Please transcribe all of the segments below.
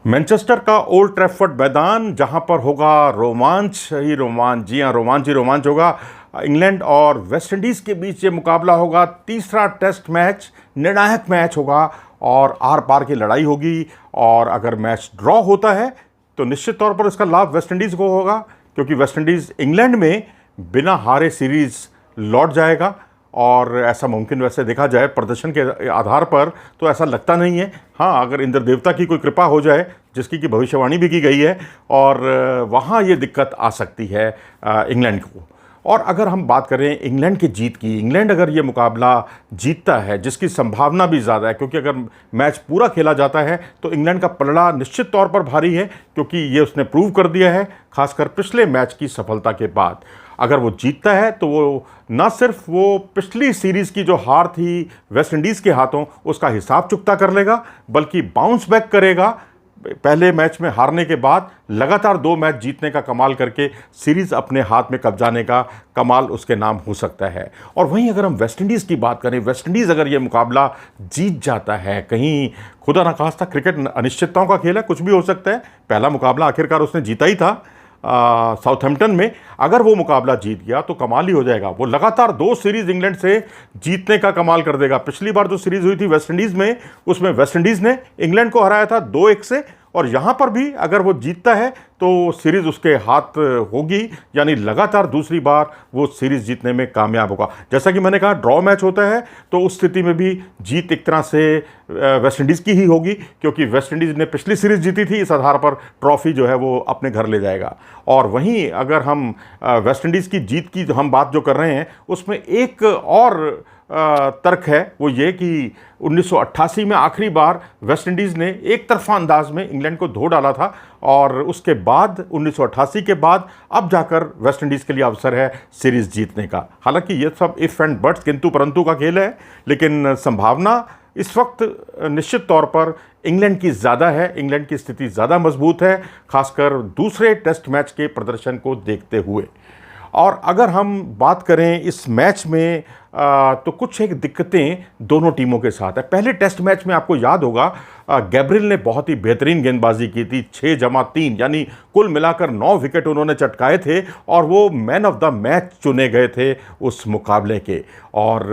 Manchester का old Trafford मैदान, जहां पर होगा रोमांच ही रोमांच। जी हाँ, रोमांच ही रोमांच होगा। इंग्लैंड और वेस्ट इंडीज़ के बीच ये मुकाबला होगा। तीसरा टेस्ट मैच, निर्णायक मैच होगा और आर पार की लड़ाई होगी। और अगर मैच ड्रॉ होता है तो निश्चित तौर पर इसका लाभ वेस्ट इंडीज़ को होगा, क्योंकि वेस्ट इंडीज़ इंग्लैंड में बिना हारे सीरीज़ लौट जाएगा। और ऐसा मुमकिन वैसे देखा जाए प्रदर्शन के आधार पर तो ऐसा लगता नहीं है। हाँ, अगर इंद्र देवता की कोई कृपा हो जाए, जिसकी कि भविष्यवाणी भी की गई है, और वहाँ ये दिक्कत आ सकती है इंग्लैंड को। और अगर हम बात करें इंग्लैंड की जीत की, इंग्लैंड अगर ये मुकाबला जीतता है, जिसकी संभावना भी ज़्यादा है, क्योंकि अगर मैच पूरा खेला जाता है तो इंग्लैंड का पलड़ा निश्चित तौर पर भारी है, क्योंकि ये उसने प्रूव कर दिया है, खासकर पिछले मैच की सफलता के बाद। अगर वो जीतता है तो वो न सिर्फ वो पिछली सीरीज़ की जो हार थी वेस्ट इंडीज़ के हाथों, उसका हिसाब चुकता कर लेगा, बल्कि बाउंस बैक करेगा। पहले मैच में हारने के बाद लगातार 2 मैच जीतने का कमाल करके सीरीज़ अपने हाथ में कब्जाने का कमाल उसके नाम हो सकता है। और वहीं अगर हम वेस्ट इंडीज़ की बात करें, वेस्ट इंडीज़ अगर ये मुकाबला जीत जाता है, कहीं खुदा ना खास्ता, क्रिकेट अनिश्चितताओं का खेल है, कुछ भी हो सकता है। पहला मुकाबला आखिरकार उसने जीता ही था साउथहैम्पटन में। अगर वो मुकाबला जीत गया तो कमाल ही हो जाएगा। वो लगातार 2 सीरीज़ इंग्लैंड से जीतने का कमाल कर देगा। पिछली बार जो सीरीज़ हुई थी वेस्ट इंडीज़ में, उसमें वेस्ट इंडीज़ ने इंग्लैंड को हराया था 2-1 से। और यहाँ पर भी अगर वो जीतता है तो सीरीज़ उसके हाथ होगी, यानी लगातार दूसरी बार वो सीरीज़ जीतने में कामयाब होगा। जैसा कि मैंने कहा, ड्रॉ मैच होता है तो उस स्थिति में भी जीत एक तरह से वेस्ट इंडीज़ की ही होगी, क्योंकि वेस्ट इंडीज़ ने पिछली सीरीज़ जीती थी। इस आधार पर ट्रॉफी जो है वो अपने घर ले जाएगा। और वहीं अगर हम वेस्ट इंडीज़ की जीत की हम बात जो कर रहे हैं, उसमें एक और तर्क है, वो ये कि 1988 में आखिरी बार वेस्ट इंडीज़ ने एक तरफा अंदाज में इंग्लैंड को धो डाला था। और उसके बाद 1988 के बाद अब जाकर वेस्ट इंडीज़ के लिए अवसर है सीरीज़ जीतने का। हालांकि ये सब इफ़ एंड बट्स, किंतु परंतु का खेल है, लेकिन संभावना इस वक्त निश्चित तौर पर इंग्लैंड की ज़्यादा है। इंग्लैंड की स्थिति ज़्यादा मजबूत है, खासकर दूसरे टेस्ट मैच के प्रदर्शन को देखते हुए। और अगर हम बात करें इस मैच में तो कुछ एक दिक्कतें दोनों टीमों के साथ है। पहले टेस्ट मैच में आपको याद होगा गैब्रियल ने बहुत ही बेहतरीन गेंदबाजी की थी। 6-3 यानी कुल मिलाकर 9 विकेट उन्होंने चटकाए थे और वो मैन ऑफ द मैच चुने गए थे उस मुकाबले के। और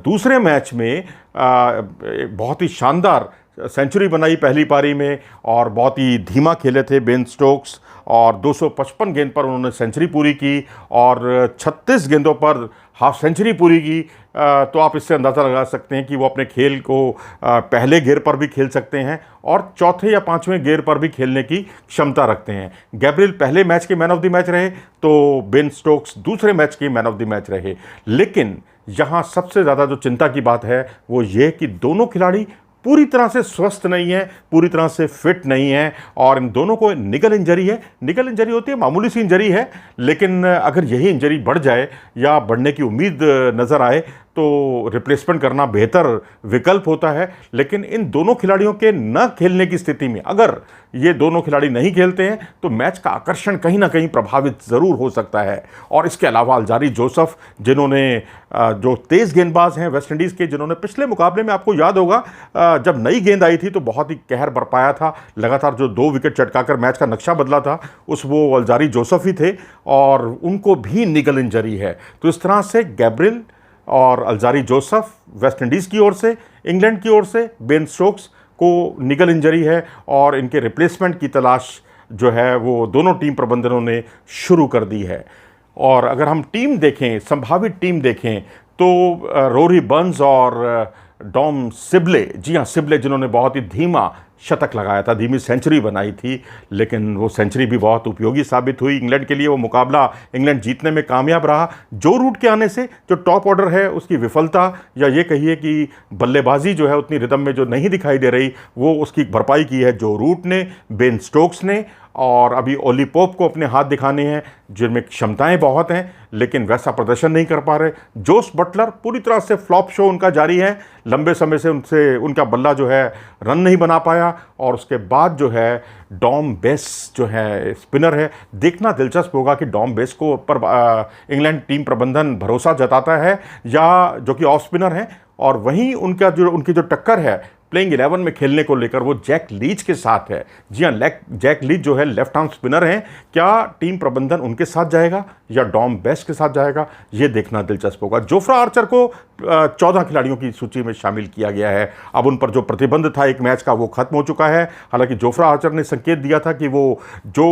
दूसरे मैच में बहुत ही शानदार सेंचुरी बनाई पहली पारी में, और बहुत ही धीमा खेले थे बेन स्टोक्स, और 255 गेंद पर उन्होंने सेंचुरी पूरी की और 36 गेंदों पर हाफ सेंचुरी पूरी की। तो आप इससे अंदाज़ा लगा सकते हैं कि वो अपने खेल को पहले गेयर पर भी खेल सकते हैं और चौथे या 5वें गेयर पर भी खेलने की क्षमता रखते हैं। गैब्रियल पहले मैच के मैन ऑफ द मैच रहे, तो बेन स्टोक्स दूसरे मैच के मैन ऑफ द मैच रहे। लेकिन यहाँ सबसे ज़्यादा जो चिंता की बात है वो ये कि दोनों खिलाड़ी पूरी तरह से स्वस्थ नहीं है, पूरी तरह से फिट नहीं है, और इन दोनों को निगल इंजरी है। निगल इंजरी होती है, मामूली सी इंजरी है, लेकिन अगर यही इंजरी बढ़ जाए या बढ़ने की उम्मीद नज़र आए तो रिप्लेसमेंट करना बेहतर विकल्प होता है। लेकिन इन दोनों खिलाड़ियों के न खेलने की स्थिति में, अगर ये दोनों खिलाड़ी नहीं खेलते हैं तो मैच का आकर्षण कहीं ना कहीं प्रभावित ज़रूर हो सकता है। और इसके अलावा अल्जारी जोसेफ, जिन्होंने जो तेज़ गेंदबाज हैं वेस्ट इंडीज़ के, जिन्होंने पिछले मुकाबले में आपको याद होगा जब नई गेंद आई थी तो बहुत ही कहर बरपाया था, लगातार जो 2 विकेट चटकाकर मैच का नक्शा बदला था, वो अल्जारी जोसेफ ही थे, और उनको भी निगल इंजरी है। तो इस तरह से गैब्रियल और अल्जारी जोसेफ वेस्ट इंडीज़ की ओर से, इंग्लैंड की ओर से बेन स्टोक्स को निगल इंजरी है, और इनके रिप्लेसमेंट की तलाश जो है वो दोनों टीम प्रबंधनों ने शुरू कर दी है। और अगर हम टीम देखें, संभावित टीम देखें, तो रोरी बर्न्स और डॉम सिबले, जी हाँ सिबले, जिन्होंने बहुत ही धीमा शतक लगाया था, धीमी सेंचुरी बनाई थी, लेकिन वो सेंचुरी भी बहुत उपयोगी साबित हुई इंग्लैंड के लिए। वो मुकाबला इंग्लैंड जीतने में कामयाब रहा। जो रूट के आने से जो टॉप ऑर्डर है उसकी विफलता, या ये कहिए कि बल्लेबाजी जो है उतनी रिदम में जो नहीं दिखाई दे रही, वो उसकी भरपाई की है जो रूट ने, बेन स्टोक्स ने। और अभी ओली पोप को अपने हाथ दिखाने हैं, जिनमें क्षमताएं बहुत हैं, लेकिन वैसा प्रदर्शन नहीं कर पा रहे। जोस बटलर पूरी तरह से फ्लॉप शो उनका जारी है, लंबे समय से उनका बल्ला जो है रन नहीं बना पाया। और उसके बाद जो है डॉम बेस जो है स्पिनर है, देखना दिलचस्प होगा कि डॉम बेस को पर इंग्लैंड टीम प्रबंधन भरोसा जताता है, या जो कि ऑफ स्पिनर है। और वहीं उनकी जो टक्कर है प्लेइंग 11 में खेलने को लेकर वो जैक लीच के साथ है। जी हाँ, जैक लीच जो है लेफ्ट आर्म स्पिनर हैं। क्या टीम प्रबंधन उनके साथ जाएगा या डॉम बेस्ट के साथ जाएगा, ये देखना दिलचस्प होगा। जोफ्रा आर्चर को 14 खिलाड़ियों की सूची में शामिल किया गया है। अब उन पर जो प्रतिबंध था एक मैच का वो खत्म हो चुका है। हालांकि जोफ्रा आर्चर ने संकेत दिया था कि वो जो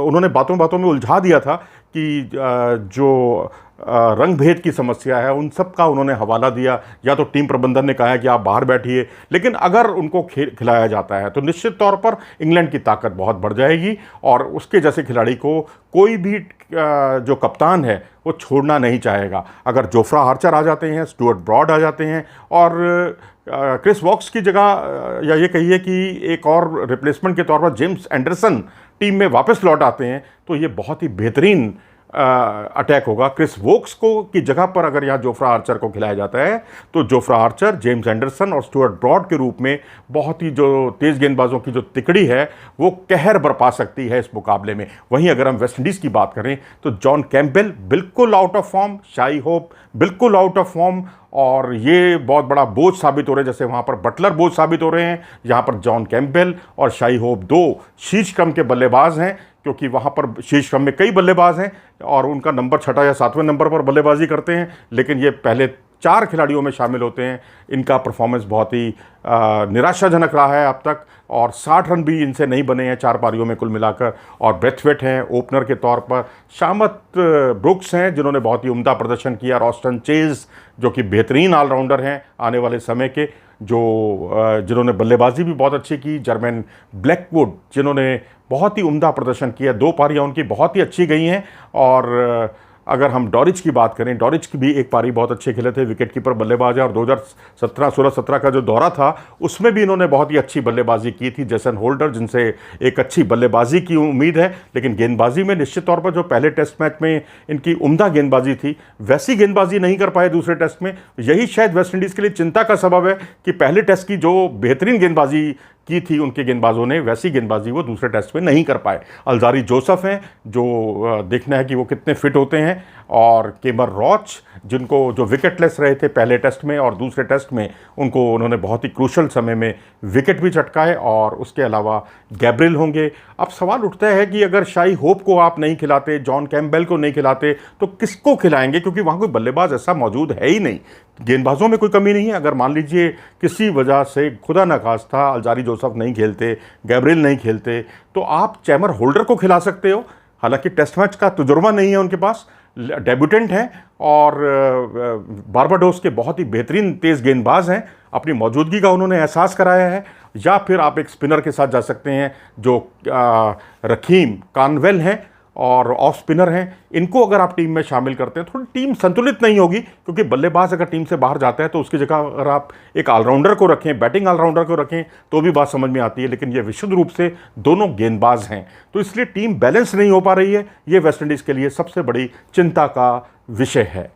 उन्होंने बातों बातों में उलझा दिया था कि जो रंग भेद की समस्या है उन सब का उन्होंने हवाला दिया, या तो टीम प्रबंधन ने कहा है कि आप बाहर बैठिए, लेकिन अगर उनको खिलाया जाता है तो निश्चित तौर पर इंग्लैंड की ताकत बहुत बढ़ जाएगी और उसके जैसे खिलाड़ी को कोई भी जो कप्तान है वो छोड़ना नहीं चाहेगा। अगर जोफ्रा आर्चर आ जाते हैं, स्टुअर्ट ब्रॉड आ जाते हैं और क्रिस वॉक्स की जगह या ये कहिए कि एक और रिप्लेसमेंट के तौर पर जेम्स एंडरसन टीम में वापस लौट आते हैं, तो ये बहुत ही बेहतरीन अटैक होगा। क्रिस वोक्स को की जगह पर अगर यहाँ जोफ्रा आर्चर को खिलाया जाता है तो जोफ्रा आर्चर, जेम्स एंडरसन और स्टुअर्ट ब्रॉड के रूप में बहुत ही जो तेज़ गेंदबाजों की जो तिकड़ी है वो कहर बरपा सकती है इस मुकाबले में। वहीं अगर हम वेस्ट इंडीज़ की बात करें तो जॉन कैम्पबेल बिल्कुल out of form, Shai Hope बिल्कुल आउट ऑफ फॉर्म, और ये बहुत बड़ा बोझ साबित हो रहे हैं। जैसे वहाँ पर बटलर बोझ साबित हो रहे हैं, यहाँ पर जॉन कैम्पबेल और शाई होप दो शीर्ष क्रम के बल्लेबाज हैं, क्योंकि वहाँ पर शीर्ष क्रम में कई बल्लेबाज हैं और उनका नंबर 6 या 7वें नंबर पर बल्लेबाजी करते हैं, लेकिन ये पहले 4 खिलाड़ियों में शामिल होते हैं। इनका परफॉर्मेंस बहुत ही निराशाजनक रहा है अब तक और 60 रन भी इनसे नहीं बने हैं 4 पारियों में कुल मिलाकर। और ब्रेथवेट हैं ओपनर के तौर पर, शामत ब्रुक्स हैं जिन्होंने बहुत ही उम्दा प्रदर्शन किया, रॉस्टन चेज जो कि बेहतरीन ऑलराउंडर हैं आने वाले समय के, जो जिन्होंने बल्लेबाजी भी बहुत अच्छी की, जर्मन ब्लैकवुड जिन्होंने बहुत ही उम्दा प्रदर्शन किया, 2 पारियां उनकी बहुत ही अच्छी गई हैं। और अगर हम डॉरिच की बात करें, डॉरिच की भी एक पारी बहुत अच्छे खेले थे, विकेट कीपर बल्लेबाज है और 2016-17 का जो दौरा था उसमें भी इन्होंने बहुत ही अच्छी बल्लेबाजी की थी। जेसन होल्डर जिनसे एक अच्छी बल्लेबाजी की उम्मीद है, लेकिन गेंदबाजी में निश्चित तौर पर जो पहले टेस्ट मैच में इनकी उम्दा गेंदबाजी थी वैसी गेंदबाजी नहीं कर पाए दूसरे टेस्ट में। यही शायद वेस्ट इंडीज़ के लिए चिंता का सबब है कि पहले टेस्ट की जो बेहतरीन गेंदबाजी की थी उनके गेंदबाजों ने, वैसी गेंदबाजी वो दूसरे टेस्ट में नहीं कर पाए। अल्जारी जोसेफ हैं जो देखना है कि वो कितने फिट होते हैं, और केमर रॉच जिनको जो विकेटलेस रहे थे पहले टेस्ट में और दूसरे टेस्ट में उनको उन्होंने बहुत ही क्रूशल समय में विकेट भी चटकाए, और उसके अलावा गैब्रियल होंगे। अब सवाल उठता है कि अगर शाई होप को आप नहीं खिलाते, जॉन कैम्पबेल को नहीं खिलाते, तो किसको खिलाएंगे, क्योंकि वहाँ कोई बल्लेबाज ऐसा मौजूद है ही नहीं। गेंदबाजों में कोई कमी नहीं है। अगर मान लीजिए किसी वजह से खुदा न खास्ता अल्जारी जोसेफ नहीं खेलते, गैब्रियल नहीं खेलते, तो आप चैमर होल्डर को खिला सकते हो। हालांकि टेस्ट मैच का तजुर्बा नहीं है उनके पास, डेब्यूटेंट हैं और बारबाडोस के बहुत ही बेहतरीन तेज़ गेंदबाज हैं, अपनी मौजूदगी का उन्होंने एहसास कराया है। या फिर आप एक स्पिनर के साथ जा सकते हैं जो रखीम कानवेल हैं और ऑफ स्पिनर हैं। इनको अगर आप टीम में शामिल करते हैं थोड़ी टीम संतुलित नहीं होगी, क्योंकि बल्लेबाज अगर टीम से बाहर जाता है तो उसकी जगह अगर आप एक ऑलराउंडर को रखें, बैटिंग ऑलराउंडर को रखें, तो भी बात समझ में आती है। लेकिन ये विशुद्ध रूप से दोनों गेंदबाज हैं, तो इसलिए टीम बैलेंस नहीं हो पा रही है। ये वेस्ट इंडीज़ के लिए सबसे बड़ी चिंता का विषय है।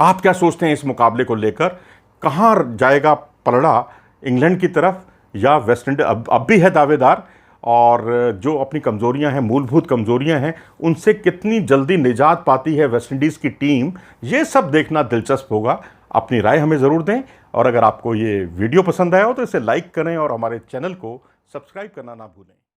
आप क्या सोचते हैं इस मुकाबले को लेकर? कहाँ जाएगा पलड़ा, इंग्लैंड की तरफ या वेस्ट इंडीज अब भी है दावेदार, और जो अपनी कमज़ोरियां हैं, मूलभूत कमज़ोरियां हैं, उनसे कितनी जल्दी निजात पाती है वेस्ट इंडीज़ की टीम, ये सब देखना दिलचस्प होगा। अपनी राय हमें ज़रूर दें, और अगर आपको ये वीडियो पसंद आया हो तो इसे लाइक करें और हमारे चैनल को सब्सक्राइब करना ना भूलें।